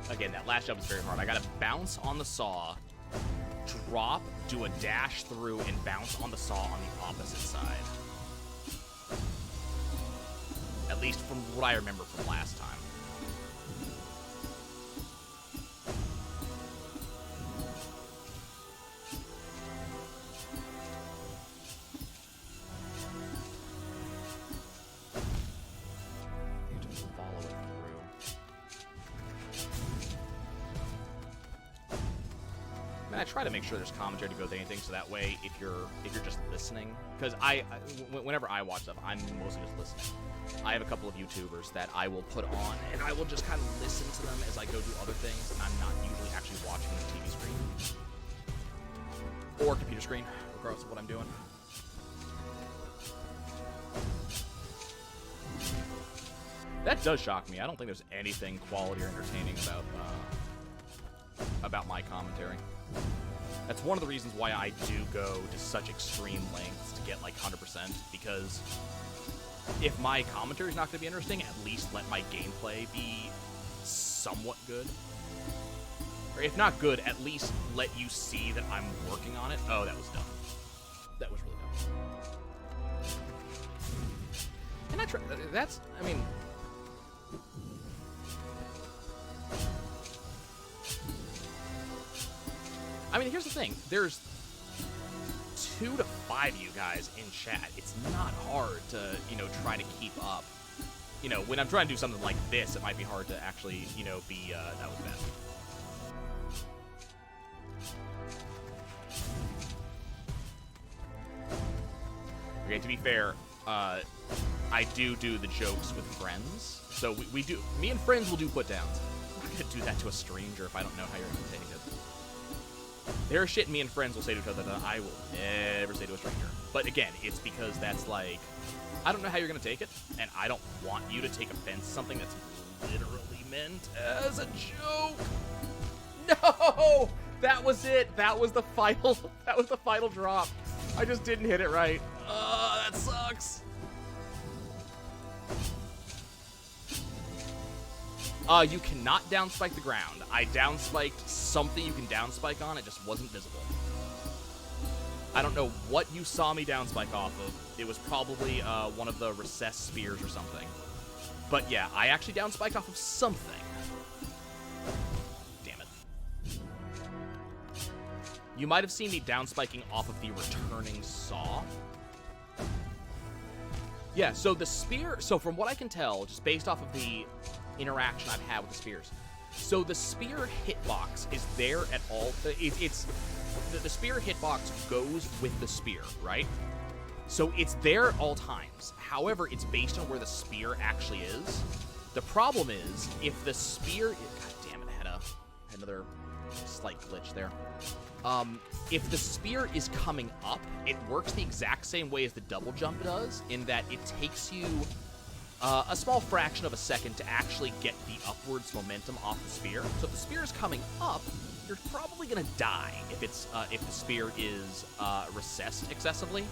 Again, that last jump is very hard. I gotta bounce on the saw, drop, do a dash through, and bounce on the saw on the opposite side. At least from what I remember from last time. And I try to make sure there's commentary to go with anything, so that way, if you're just listening, because whenever I watch stuff, I'm mostly just listening. I have a couple of YouTubers that I will put on, and I will just kind of listen to them as I go do other things, and I'm not usually actually watching the TV screen or computer screen, regardless of what I'm doing. That does shock me. I don't think there's anything quality or entertaining about my commentary. That's one of the reasons why I do go to such extreme lengths to get like 100%, because if my commentary is not going to be interesting, at least let my gameplay be somewhat good. Or if not good, at least let you see that I'm working on it. Oh, that was dumb. That was really dumb. And I mean, here's the thing. There's 2 to 5 of you guys in chat. It's not hard to, try to keep up. When I'm trying to do something like this, it might be hard to actually, be, that was bad. Okay, to be fair, I do the jokes with friends. So me and friends will do put downs. I'm not gonna do that to a stranger if I don't know how you're gonna take it. There's shit me and friends will say to each other that I will never say to a stranger. But again, it's because that's like, I don't know how you're going to take it, and I don't want you to take offense to something that's literally meant as a joke. No! That was it. That was the final drop. I just didn't hit it right. That sucks. You cannot downspike the ground. I downspiked something you can downspike on, it just wasn't visible. I don't know what you saw me downspike off of. It was probably one of the recessed spears or something. But yeah, I actually downspiked off of something. Damn it. You might have seen me downspiking off of the returning saw. Yeah, so the spear, so from what I can tell, just based off of the interaction I've had with the spears. So the spear hitbox is there at all. The spear hitbox goes with the spear, right? So it's there at all times. However, it's based on where the spear actually is. The problem is, if the spear... God damn it, I had another slight glitch there. If the spear is coming up, it works the exact same way as the double jump does, in that it takes you a small fraction of a second to actually get the upwards momentum off the spear. So if the spear is coming up, you're probably going to die if the spear is recessed excessively,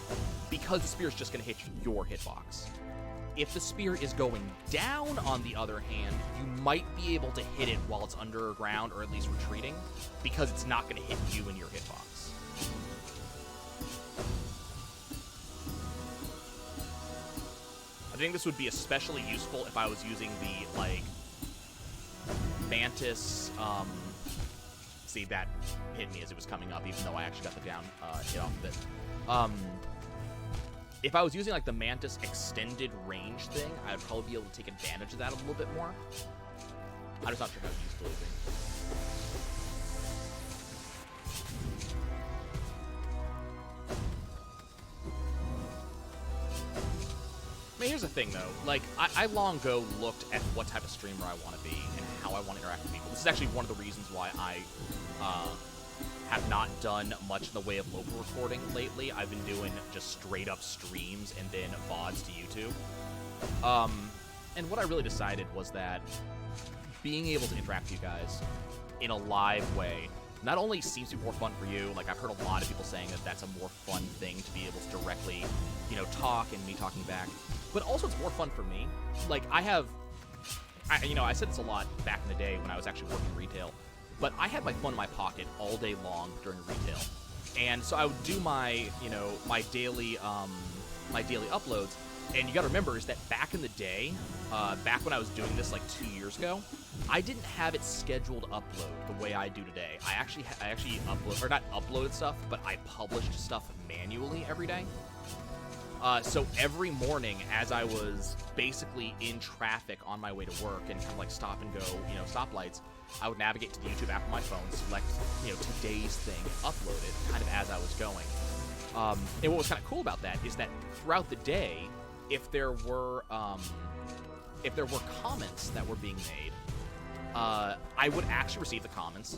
because the spear is just going to hit your hitbox. If the spear is going down, on the other hand, you might be able to hit it while it's underground, or at least retreating, because it's not going to hit you in your hitbox. I think this would be especially useful if I was using the, like, Mantis, see, that hit me as it was coming up, even though I actually got the down hit off of it. If I was using, like, the Mantis extended range thing, I'd probably be able to take advantage of that a little bit more. I'm just not sure how useful it is. I mean, here's the thing, though. Like, I long ago looked at what type of streamer I want to be and how I want to interact with people. This is actually one of the reasons why I have not done much in the way of local recording lately. I've been doing just straight-up streams and then VODs to YouTube. And what I really decided was that being able to interact with you guys in a live way not only seems to be more fun for you, like, I've heard a lot of people saying that that's a more fun thing to be able to directly, you know, talk and me talking back, but also it's more fun for me. Like, I have I said this a lot back in the day when I was actually working retail, but I had my phone in my pocket all day long during retail, and so I would do my my daily uploads. And you got to remember is that back in the day, back when I was doing this like 2 years ago, I didn't have it scheduled upload the way I do today. I actually upload, or not uploaded stuff, but I published stuff manually every day. So every morning, as I was basically in traffic on my way to work and kind of like stop and go, stoplights, I would navigate to the YouTube app on my phone, select, today's thing, upload it kind of as I was going. And what was kind of cool about that is that throughout the day, if there were comments that were being made, I would actually receive the comments,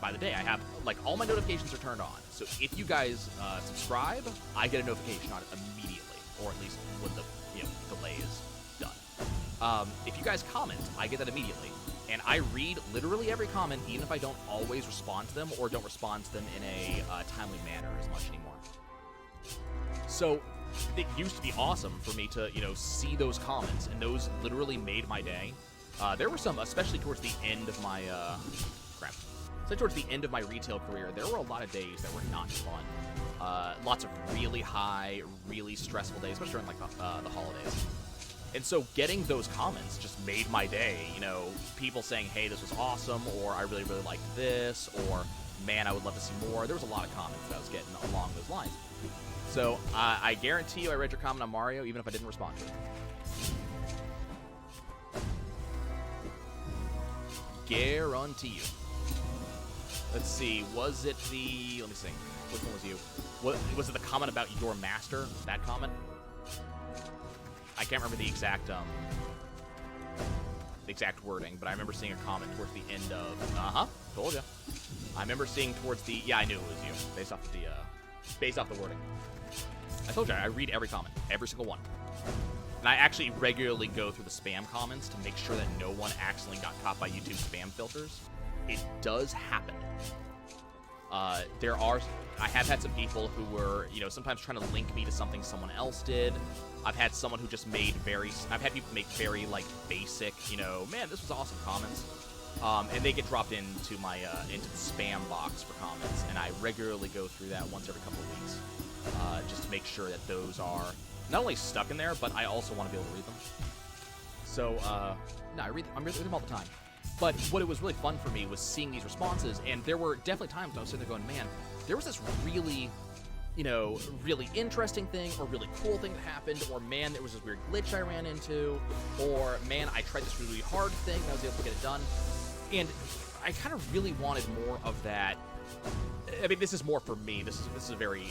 by the day. I have, like, all my notifications are turned on. So if you guys subscribe, I get a notification on it immediately, or at least when the delay is done. If you guys comment, I get that immediately. And I read literally every comment, even if I don't always respond to them or don't respond to them in a timely manner as much anymore. So it used to be awesome for me to, see those comments, and those literally made my day. There were some, especially towards the end of my, towards the end of my retail career, there were a lot of days that were not fun. Lots of really high, really stressful days, especially during, like, the holidays. And so getting those comments just made my day, people saying, hey, this was awesome, or I really, really liked this, or man, I would love to see more. There was a lot of comments that I was getting along those lines. So I guarantee you I read your comment on Mario, even if I didn't respond to it. Guarantee you. Let's see, was it the... Let me see. Which one was you? Was it the comment about your master? That comment? I can't remember the exact wording, but I remember seeing a comment towards the end of... told ya. I remember seeing towards the... Yeah, I knew it was you, based off the wording. I told you, I read every comment, every single one. And I actually regularly go through the spam comments to make sure that no one accidentally got caught by YouTube spam filters. It does happen. I have had some people who were, sometimes trying to link me to something someone else did. I've had someone who just I've had people make very, like, basic, man, this was awesome comments. And they get dropped into my, into the spam box for comments, and I regularly go through that once every couple of weeks, just to make sure that those are not only stuck in there, but I also want to be able to read them. So, no, I read them all the time. But what it was really fun for me was seeing these responses, and there were definitely times when I was sitting there going, man, there was this really, really interesting thing, or really cool thing that happened, or man, there was this weird glitch I ran into, or man, I tried this really hard thing and I was able to get it done. And I kind of really wanted more of that. I mean, this is more for me. This is a very,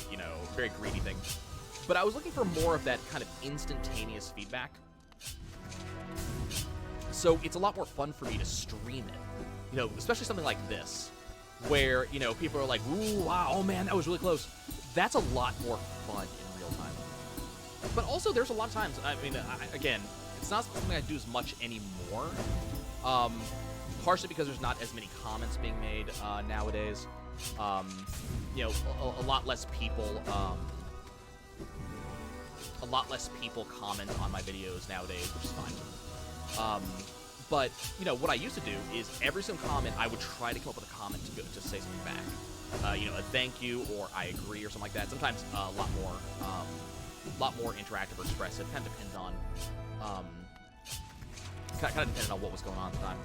very greedy thing. But I was looking for more of that kind of instantaneous feedback. So it's a lot more fun for me to stream it. Especially something like this, where, people are like, ooh, wow, oh man, that was really close. That's a lot more fun in real time. But also, there's a lot of times, I mean, again, it's not something I do as much anymore. Partially because there's not as many comments being made nowadays. A lot less people comment on my videos nowadays, which is fine. But what I used to do is every single comment I would try to come up with a comment to say something back. A thank you, or I agree, or something like that. Sometimes a lot more interactive or expressive. Kind of depends on what was going on at the time.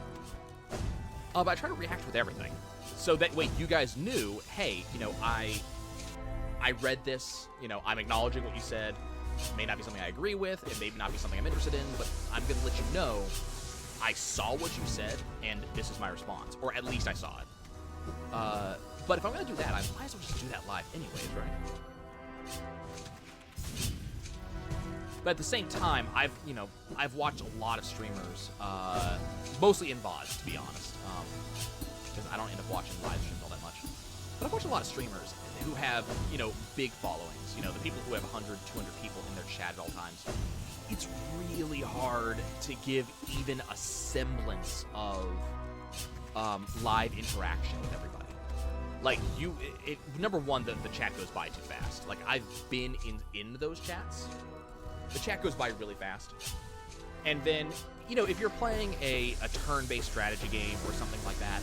But I try to react with everything, so that way you guys knew, hey, I read this, I'm acknowledging what you said. It may not be something I agree with, it may not be something I'm interested in, but I'm going to let you know I saw what you said, and this is my response, or at least I saw it. But if I'm going to do that, I might as well just do that live anyways, right? But at the same time, I've watched a lot of streamers, mostly in VODs, to be honest, because I don't end up watching live streams all that much. But I've watched a lot of streamers who have, big followings, the people who have 100, 200 people in their chat at all times. It's really hard to give even a semblance of live interaction with everybody. Like, number one, the chat goes by too fast. Like, I've been in those chats. The chat goes by really fast. And then, you know, if you're playing a turn-based strategy game or something like that,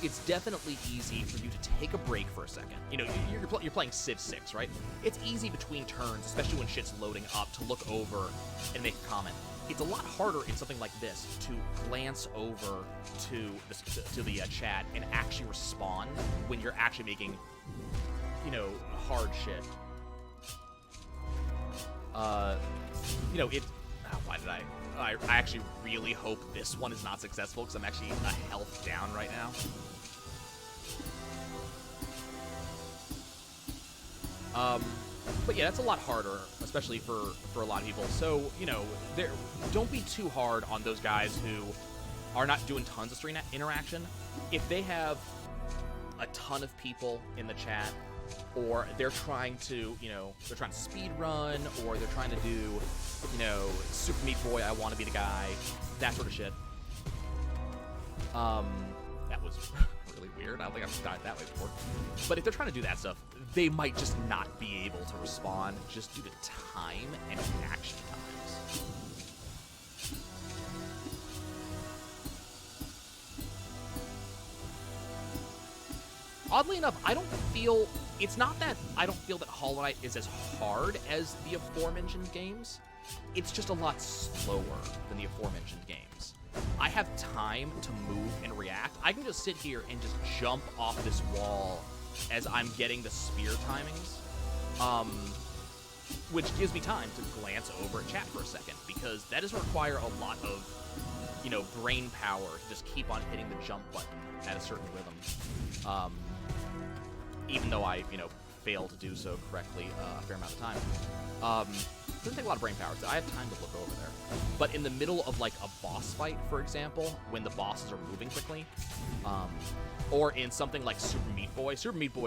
it's definitely easy for you to take a break for a second. You know, you're playing Civ 6, right? It's easy between turns, especially when shit's loading up, to look over and make a comment. It's a lot harder in something like this to glance over to the chat and actually respond when you're actually making, you know, hard shit. You know, why did I actually really hope this one is not successful, because I'm actually a health down right now. But yeah, that's a lot harder, especially for a lot of people. So, you know, don't be too hard on those guys who are not doing tons of stream interaction. If they have a ton of people in the chat, or they're trying to, you know, they're trying to speed run, or they're trying to do, you know, Super Meat Boy, I want to be the guy, that sort of shit. That was really weird. I don't think I've died that way before. But if they're trying to do that stuff, they might just not be able to respond just due to time and reaction times. Oddly enough, it's not that I don't feel that Hollow Knight is as hard as the aforementioned games. It's just a lot slower than the aforementioned games. I have time to move and react. I can just sit here and just jump off this wall as I'm getting the spear timings, which gives me time to glance over at chat for a second, because that doesn't require a lot of, you know, brain power to just keep on hitting the jump button at a certain rhythm. Even though I, you know, fail to do so correctly a fair amount of time. It doesn't take a lot of brain power, so I have time to look over there. But in the middle of, like, a boss fight, for example, when the bosses are moving quickly, or in something like Super Meat Boy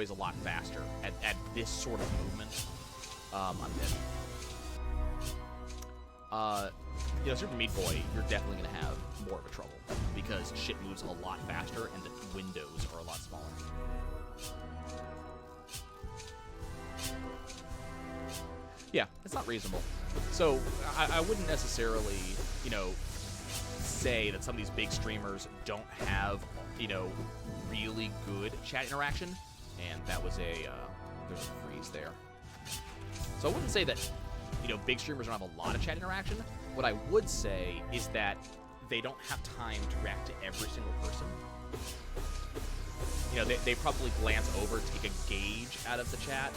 is a lot faster at this sort of movement. I'm dead. You know, Super Meat Boy, you're definitely going to have more of a trouble, because shit moves a lot faster and the windows are a lot smaller. Yeah, it's not reasonable. So I wouldn't necessarily, you know, say that some of these big streamers don't have, you know, really good chat interaction. And that was there's a freeze there. So I wouldn't say that, you know, big streamers don't have a lot of chat interaction. What I would say is that they don't have time to react to every single person. You know, they probably glance over, take a gauge out of the chat.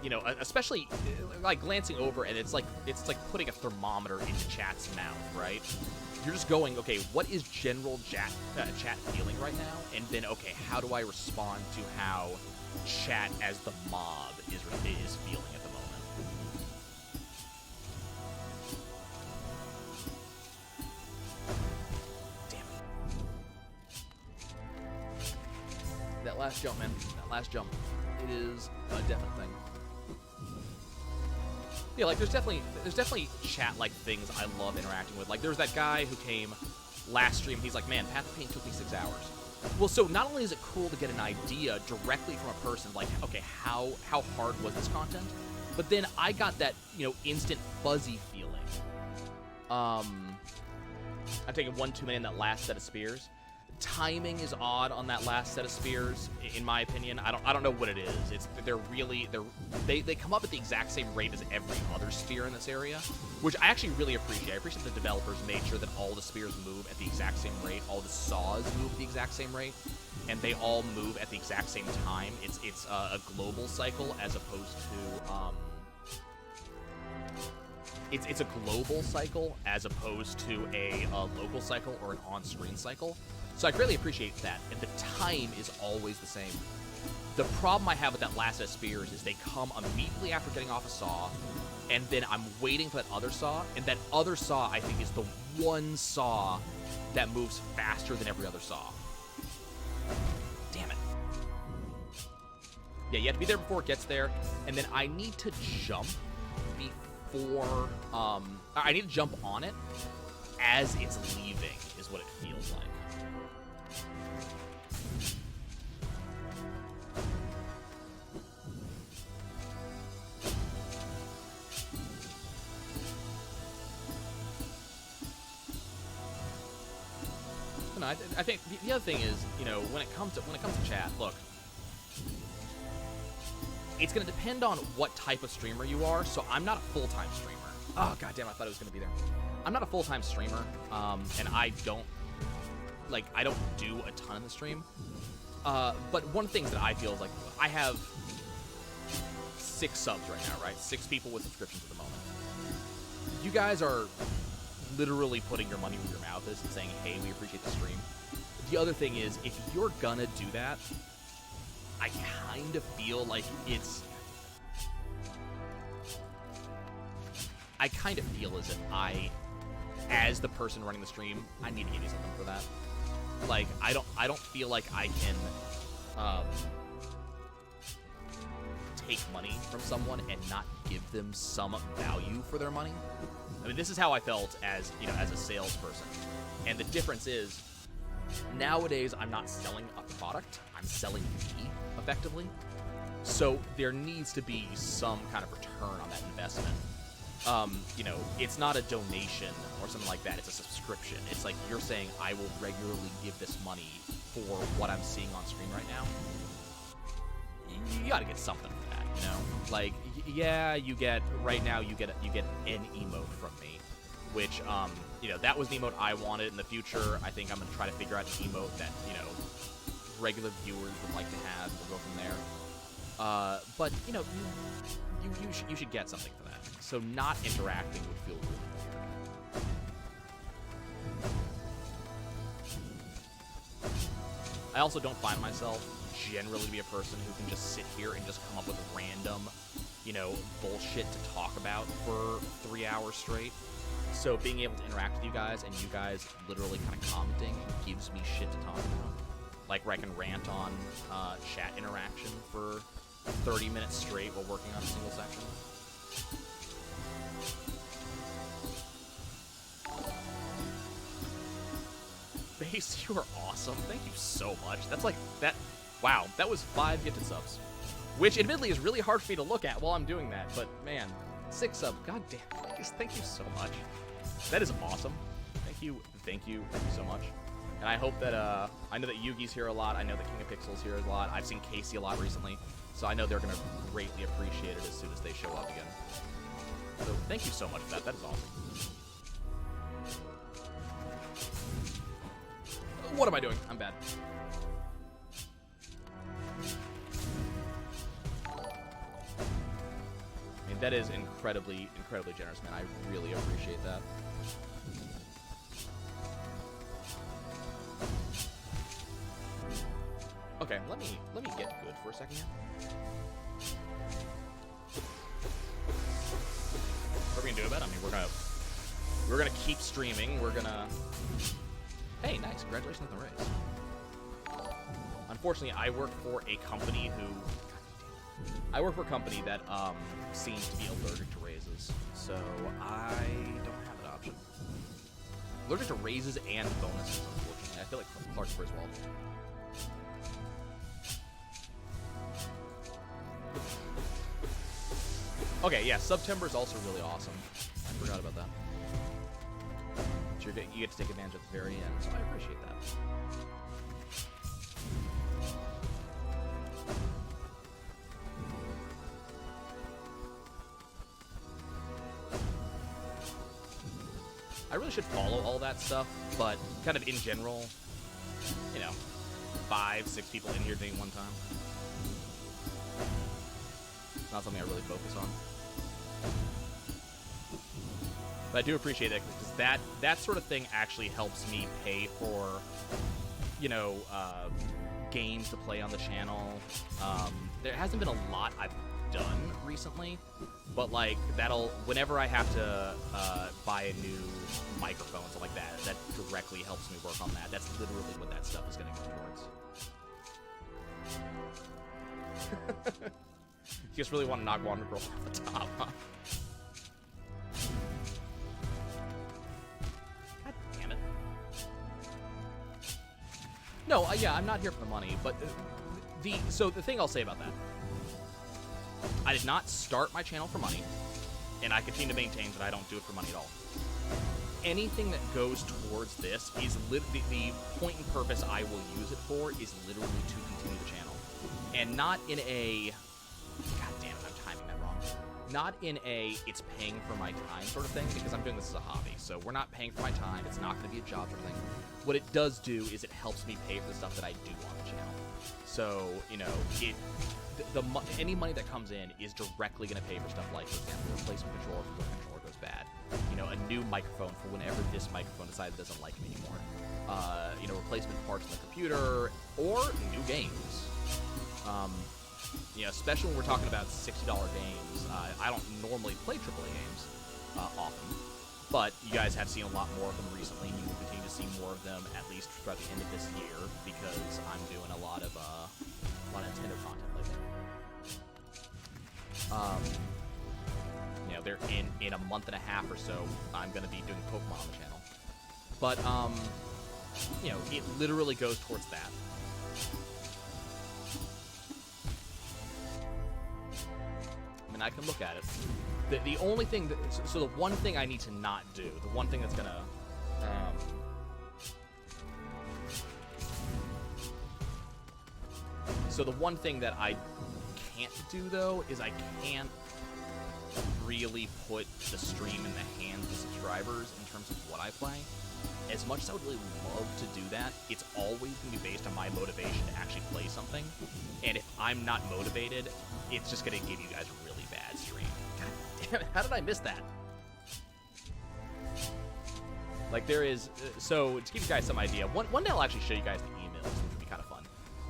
You know, especially like glancing over, and it's like putting a thermometer into chat's mouth, right? You're just going, okay, what is general chat feeling right now? And then, okay, how do I respond to how chat as the mob is feeling at the moment? Damn it. That last jump, man. That last jump. It is a definite thing. Yeah, like there's definitely chat-like things I love interacting with. Like there was that guy who came last stream. He's like, man, Path of Pain took me 6 hours. Well, so not only is it cool to get an idea directly from a person, like, okay, how hard was this content? But then I got that, you know, instant fuzzy feeling. I'm taking 1 too many in that last set of spears. Timing is odd on that last set of spears, in my opinion. I don't know what it is. They come up at the exact same rate as every other spear in this area, which I actually really appreciate. I appreciate the developers made sure that all the spears move at the exact same rate, all the saws move at the exact same rate, and they all move at the exact same time. It's a global cycle as opposed to it's a global cycle as opposed to a local cycle or an on-screen cycle. So I greatly appreciate that, and the time is always the same. The problem I have with that last set of spears is they come immediately after getting off a saw, and then I'm waiting for that other saw, and that other saw, I think, is the one saw that moves faster than every other saw. Damn it. Yeah, you have to be there before it gets there, and then I need to jump before, I need to jump on it as it's leaving, is what it feels like. No, I think the other thing is, you know, when it comes to chat, look, it's gonna depend on what type of streamer you are. So I'm not a full-time streamer. Oh goddamn, I thought it was gonna be there. I'm not a full-time streamer, and I don't do a ton in the stream. But one of the things that I feel is like I have 6 subs right now, right? 6 people with subscriptions at the moment. You guys are literally putting your money where your mouth is and saying, hey, we appreciate the stream. The other thing is, if you're gonna do that, I kind of feel like I kind of feel as if as the person running the stream, I need to give you something for that. Like, I don't feel like I can take money from someone and not give them some value for their money. I mean, this is how I felt as, you know, as a salesperson. And the difference is, nowadays I'm not selling a product, I'm selling me, effectively. So there needs to be some kind of return on that investment. You know, it's not a donation or something like that, it's a subscription. It's like you're saying, I will regularly give this money for what I'm seeing on screen right now. You gotta get something for that, you know? Like, yeah, right now you get an emote from me, which, you know, that was the emote I wanted. In the future, I think I'm gonna try to figure out an emote that, you know, regular viewers would like to have. We'll go from there. But, you know, you should get something for that. So not interacting would feel really weird. I also don't find myself generally to be a person who can just sit here and just come up with random, you know, bullshit to talk about for 3 hours straight. So being able to interact with you guys and you guys literally kind of commenting gives me shit to talk about. Like where I can rant on chat interaction for 30 minutes straight while working on a single section. Base, you are awesome. Thank you so much. That's like, that, wow, that was 5 gifted subs. Which, admittedly, is really hard for me to look at while I'm doing that, but, man, 6 subs, god damn, thank you so much. That is awesome. Thank you so much. And I hope that, I know that Yugi's here a lot, I know that King of Pixels here a lot, I've seen Casey a lot recently, so I know they're gonna greatly appreciate it as soon as they show up again. So, thank you so much for that, that is awesome. What am I doing? I'm bad. I mean, that is incredibly, incredibly generous, man. I really appreciate that. Okay, let me get good for a second here. What are we gonna do about it? I mean, we're gonna keep streaming. We're gonna. Hey, nice. Congratulations on the raise. Unfortunately, I work for a company that seems to be allergic to raises, so I don't have that option. Allergic to raises and bonuses, unfortunately. I feel like Clarksburg as well. Okay, yeah, September is also really awesome. I forgot about that. You get to take advantage at the very end, so I appreciate that. I really should follow all that stuff, but kind of in general, you know, 5, 6 people in here at any one time. It's not something I really focus on. But I do appreciate it, because that sort of thing actually helps me pay for, you know, games to play on the channel. There hasn't been a lot I've done recently, but like whenever I have to buy a new microphone, something like that, that directly helps me work on that. That's literally what that stuff is going to go towards. You just really want to knock Water Girl off the top, huh? God damn it. No, yeah, I'm not here for the money, but so the thing I'll say about that, I did not start my channel for money, and I continue to maintain that I don't do it for money at all. anything that goes towards this is the point and purpose I will use it for is literally to continue the channel. And not in a... God damn it, I'm timing that wrong. Not in a, it's paying for my time sort of thing, because I'm doing this as a hobby. So we're not paying for my time. It's not going to be a job sort of thing. What it does do is it helps me pay for the stuff that I do on the channel. So, you know, any money that comes in is directly going to pay for stuff like, for example, replacement controller for when a controller goes bad. You know, a new microphone for whenever this microphone decides it doesn't like me anymore. You know, replacement parts on the computer, or new games. You know, especially when we're talking about $60 games. I don't normally play AAA games often, but you guys have seen a lot more of them recently. You will continue to see more of them at least throughout the end of this year because I'm doing a lot of Nintendo content lately. You know, they're in a month and a half or so, I'm going to be doing Pokemon on the channel. But you know, it literally goes towards that. I mean, I can look at it. The only thing that, so the one thing I need to not do, the one thing that's gonna so the one thing that I can't do though is I can't really put the stream in the hands of subscribers in terms of what I play. As much as I would really love to do that, it's always going to be based on my motivation to actually play something. And if I'm not motivated, it's just going to give you guys a really bad stream. God damn it, how did I miss that? Like, there is... so, to give you guys some idea, one day I'll actually show you guys the emails, which would be kind of fun.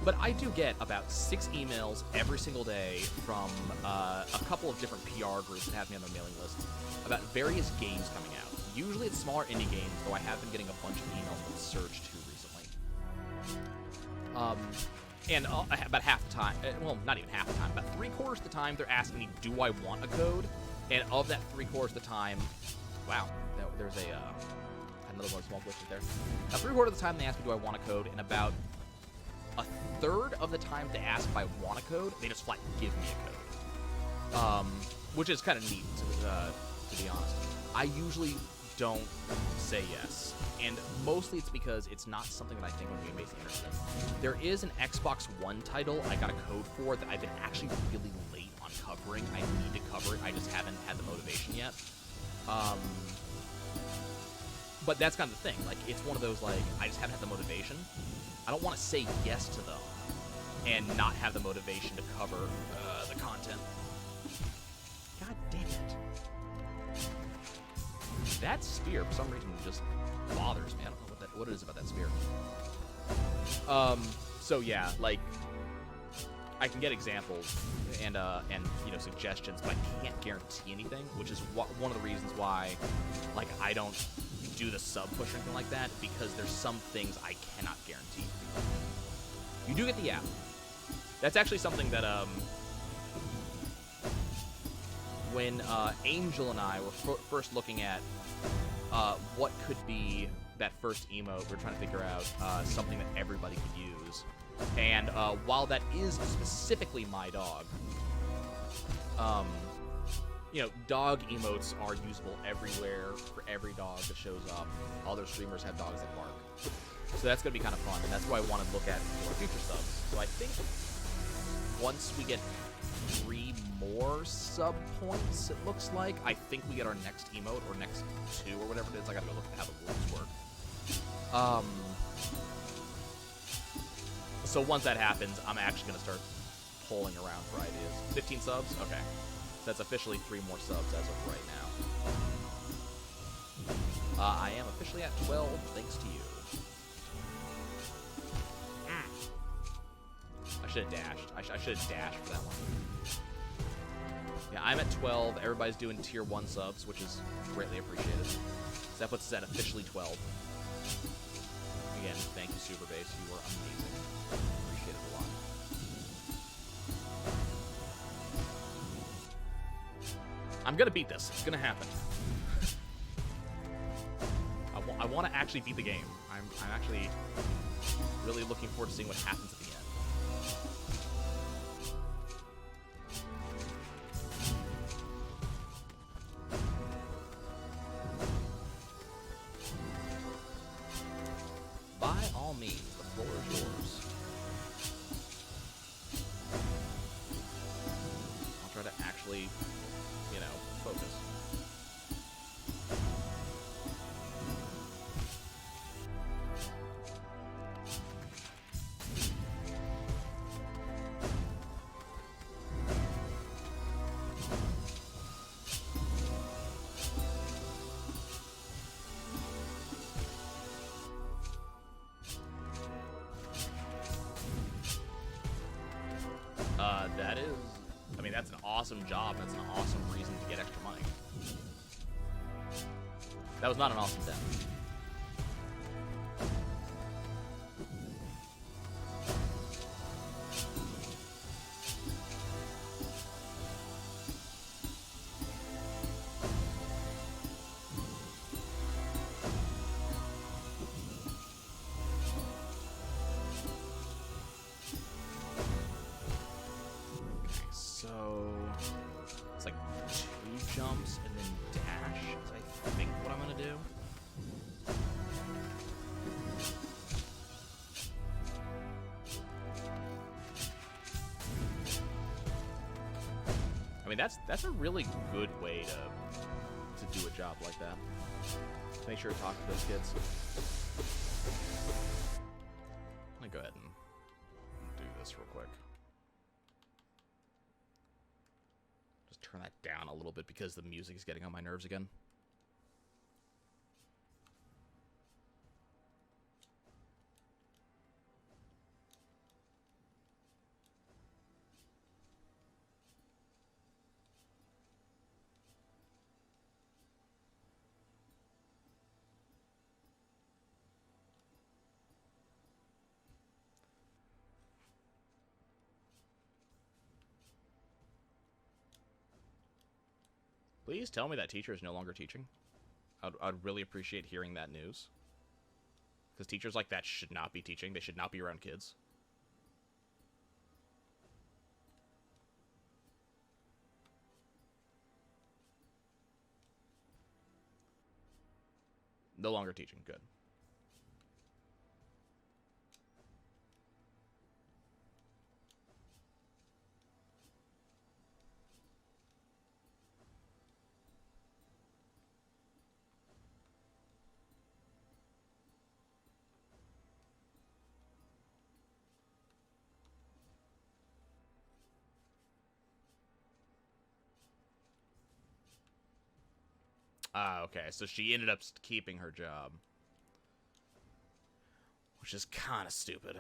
But I do get about 6 emails every single day from a couple of different PR groups that have me on their mailing list about various games coming out. Usually it's smaller indie games, though I have been getting a bunch of emails with Surge 2 recently. And about half the time, well, not even half the time, about 3/4 of the time they're asking me, do I want a code? And of that 3/4 of the time, wow, there's another one small glitch there. About 3/4 of the time they ask me, do I want a code? And about a third of the time they ask if I want a code, they just flat give me a code. Which is kind of neat, to be honest. I usually don't say yes, and mostly it's because it's not something that I think I'm being basically interested in. There is an Xbox One title I got a code for that I've been actually really late on covering. I need to cover it, I just haven't had the motivation yet. But that's kind of the thing, like, it's one of those, like, I just haven't had the motivation. I don't want to say yes to them and not have the motivation to cover the content. God damn it. That spear, for some reason, just bothers me. I don't know what it is about that spear. So yeah, like, I can get examples and you know, suggestions, but I can't guarantee anything, which is one of the reasons why, like, I don't do the sub push or anything like that, because there's some things I cannot guarantee. You do get the app. That's actually something that when Angel and I were first looking at what could be that first emote, we're trying to figure out something that everybody could use. And while that is specifically my dog, you know, dog emotes are usable everywhere for every dog that shows up. Other streamers have dogs that bark. So that's going to be kind of fun, and that's what I want to look at for future subs. So I think once we get 3 more sub points, it looks like, I think we get our next emote, or next 2, or whatever it is. I gotta go look at how the rules work. So once that happens, I'm actually gonna start polling around for ideas. 15 subs? Okay. So that's officially 3 more subs as of right now. I am officially at 12, thanks to you. I should have dashed. I should have dashed for that one. Yeah, I'm at 12. Everybody's doing tier 1 subs, which is greatly appreciated. So that puts us at officially 12. Again, thank you, Superbase. You were amazing. Appreciate it a lot. I'm gonna beat this. It's gonna happen. I want to actually beat the game. I'm actually really looking forward to seeing what happens at the end. means. The floor is yours. I'll try to actually, you know, focus. That is, I mean, that's an awesome job. That's an awesome reason to get extra money. That was not an awesome death. Jumps and then dash is I think what I'm gonna do. I mean that's a really good way to do a job like that. Make sure to talk to those kids. I'm gonna go ahead and do this real quick. Turn that down a little bit because the music is getting on my nerves again. Please tell me that teacher is no longer teaching. I'd really appreciate hearing that news. Because teachers like that should not be teaching. They should not be around kids. No longer teaching. Good. Ah, okay. So she ended up keeping her job. Which is kind of stupid.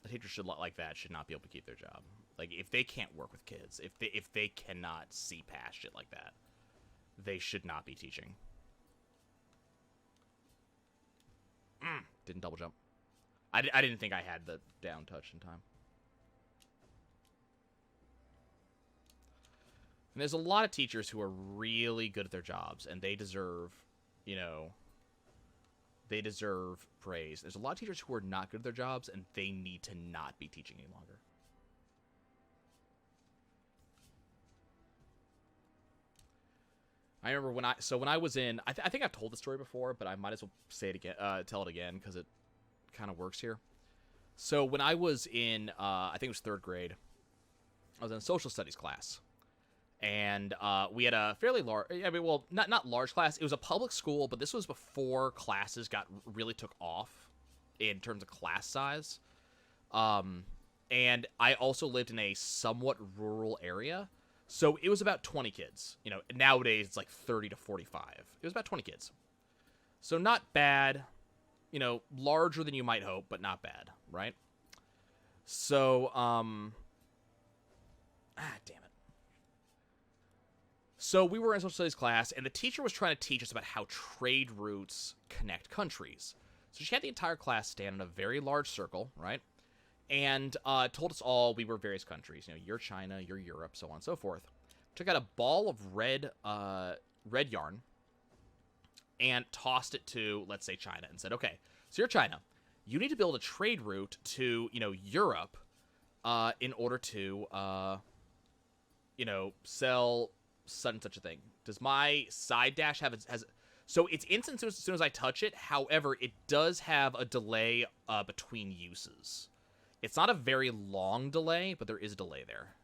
A teacher should like that should not be able to keep their job. Like, if they can't work with kids, if they cannot see past shit like that, they should not be teaching. Didn't double jump. I didn't think I had the down touch in time. And there's a lot of teachers who are really good at their jobs, and they deserve, you know, they deserve praise. There's a lot of teachers who are not good at their jobs, and they need to not be teaching any longer. I remember when I was in, I think I've told the story before, but I might as well say it again, tell it again, because it kind of works here. So when I was in, I think it was 3rd grade, I was in a social studies class. And we had a fairly large, I mean, well, not large class. It was a public school, but this was before classes really took off in terms of class size. And I also lived in a somewhat rural area. So it was about 20 kids. You know, nowadays it's like 30 to 45. It was about 20 kids. So not bad. You know, larger than you might hope, but not bad, right? So, damn it. So we were in social studies class, and the teacher was trying to teach us about how trade routes connect countries. So she had the entire class stand in a very large circle, right? And told us all we were various countries. You know, you're China, you're Europe, so on and so forth. Took out a ball of red yarn and tossed it to, let's say, China, and said, okay, so you're China. You need to build a trade route to, you know, Europe in order to, you know, sell such and such a thing. Does my side dash have So it's instant as soon as I touch it. However, it does have a delay between uses. It's not a very long delay, but there is a delay there.